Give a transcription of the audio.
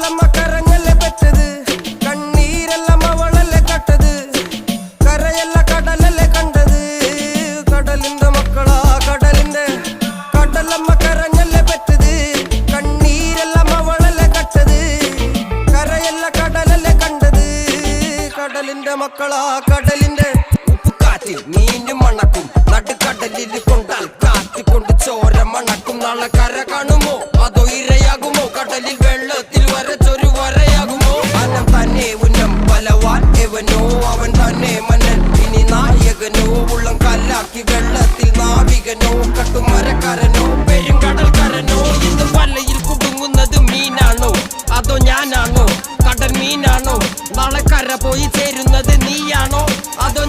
കടലമ്മ കരഞ്ഞല്ലേ പെറ്റത്, കണ്ണീരെല്ലാം അവളല്ലേ കട്ടത്, കരയല്ല കടലല്ലേ കണ്ടത്. കടലിന്റെ മക്കളാ കടലിന്റെ, കടലമ്മ കരഞ്ഞല്ലേ പെറ്റത്, കണ്ണീരെല്ലാം അവളല്ലേ കട്ടത്, കരയല്ല കടലല്ലേ കണ്ടത്. കടലിന്റെ മക്കളാ കടലിന്റെ. ഉപ്പുകാറ്റിൽ മീനും മണക്കും, നടുക്കടലിൽ കൊണ്ടാൽ കാറ്റിക്കൊണ്ട് ചോര മണക്കും. നാളെ കര കാണുമോ അതോ ഇരയാകുമോ, കടലിൽ വെള്ളത്തിൽ വരച്ചൊരു വരയാകുമോ. അനം തന്നെ ഉന്നം ബലവാൻ എവനോ, അവൻ തന്നെ മന്നൻ ഇനി നായകനോ. ഉള്ളം കല്ലാക്കി വെള്ളത്തിൽ നാവികനോ, കട്ടുമരക്കാരനോ പെരുങ്കടൽക്കാരനോ. ഇന്ന് വലയിൽ കുടുങ്ങുന്നത് മീനാണോ അതോ ഞാനാണോ, കടൽ മീനാണോ. നാളെ കര പോയി ചേരുന്നത് നീയാണോ അതോ